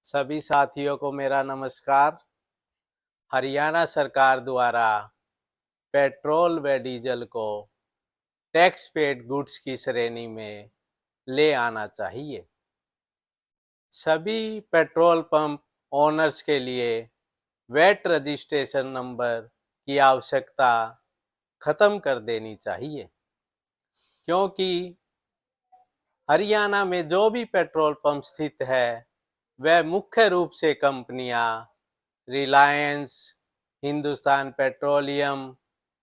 सभी साथियों को मेरा नमस्कार। हरियाणा सरकार द्वारा पेट्रोल व डीजल को टैक्स पेड गुड्स की श्रेणी में ले आना चाहिए। सभी पेट्रोल पंप ओनर्स के लिए वैट रजिस्ट्रेशन नंबर की आवश्यकता खत्म कर देनी चाहिए, क्योंकि हरियाणा में जो भी पेट्रोल पंप स्थित है वह मुख्य रूप से कंपनियां रिलायंस, हिंदुस्तान पेट्रोलियम,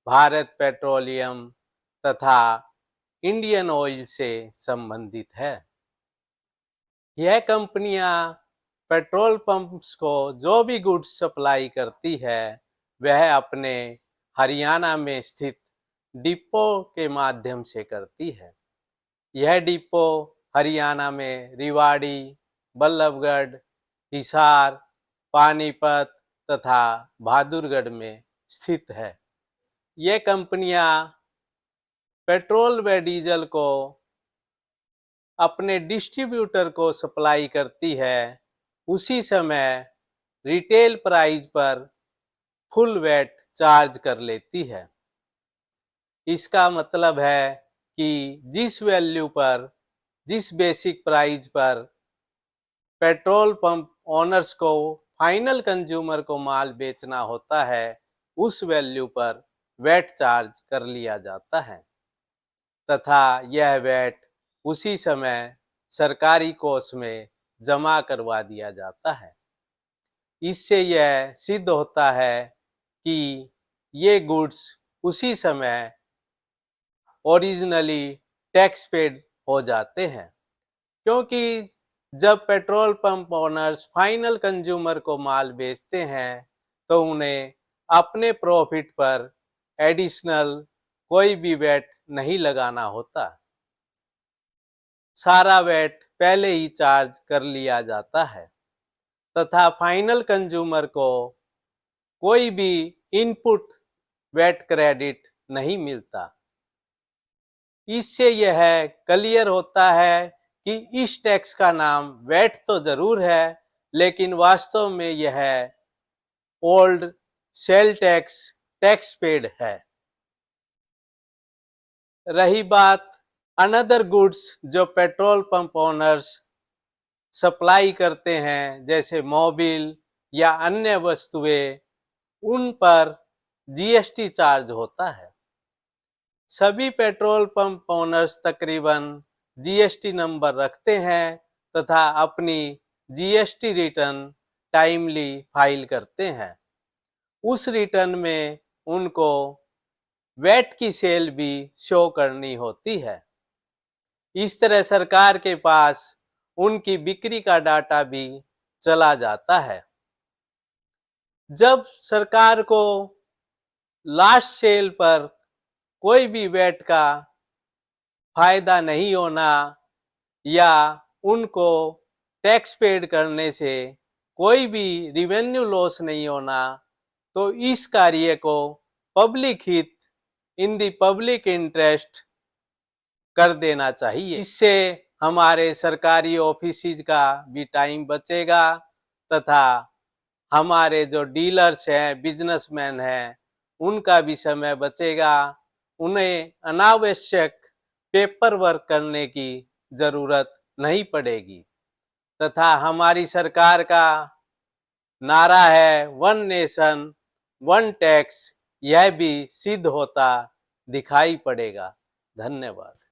भारत पेट्रोलियम तथा इंडियन ऑयल से संबंधित है। यह कंपनियां पेट्रोल पंप्स को जो भी गुड्स सप्लाई करती है वह अपने हरियाणा में स्थित डिपो के माध्यम से करती है। यह डिपो हरियाणा में रेवाड़ी, बल्लभगढ़, हिसार, पानीपत तथा बहादुरगढ़ में स्थित है। ये कंपनियां पेट्रोल व डीजल को अपने डिस्ट्रीब्यूटर को सप्लाई करती है, उसी समय रिटेल प्राइस पर फुल वैट चार्ज कर लेती है। इसका मतलब है कि जिस वैल्यू पर, जिस बेसिक प्राइस पर पेट्रोल पंप ओनर्स को फाइनल कंज्यूमर को माल बेचना होता है, उस वैल्यू पर वैट चार्ज कर लिया जाता है तथा यह वैट उसी समय सरकारी कोष में जमा करवा दिया जाता है। इससे यह सिद्ध होता है कि ये गुड्स उसी समय ओरिजिनली टैक्स पेड हो जाते हैं, क्योंकि जब petrol pump owners final consumer को माल बेचते हैं तो उन्हें अपने प्रॉफिट पर एडिशनल कोई भी वैट नहीं लगाना होता। सारा वैट पहले ही चार्ज कर लिया जाता है तथा फाइनल कंज्यूमर को कोई भी इनपुट वैट क्रेडिट नहीं मिलता। इससे यह क्लियर होता है कि इस टैक्स का नाम वैट तो जरूर है, लेकिन वास्तव में यह old sale tax tax paid है। रही बात अनदर गुड्स जो पेट्रोल पंप ओनर्स सप्लाई करते हैं, जैसे मोबिल या अन्य वस्तुएं, उन पर जीएसटी चार्ज होता है। सभी पेट्रोल पंप ओनर्स तकरीबन जीएसटी नंबर रखते हैं तथा अपनी जीएसटी रिटर्न टाइमली फाइल करते हैं। उस रिटर्न में उनको वैट की सेल भी शो करनी होती है। इस तरह सरकार के पास उनकी बिक्री का डाटा भी चला जाता है। जब सरकार को लास्ट सेल पर कोई भी वैट का फायदा नहीं होना या उनको टैक्स पेड करने से कोई भी रिवेन्यू लॉस नहीं होना, तो इस कार्य को पब्लिक हित, इन दी पब्लिक इंटरेस्ट कर देना चाहिए। इससे हमारे सरकारी ऑफिसेज का भी टाइम बचेगा तथा हमारे जो डीलर्स हैं, बिजनेसमैन हैं, उनका भी समय बचेगा। उन्हें अनावश्यक पेपर वर्क करने की जरूरत नहीं पड़ेगी तथा हमारी सरकार का नारा है वन नेशन वन टैक्स, यह भी सिद्ध होता दिखाई पड़ेगा। धन्यवाद।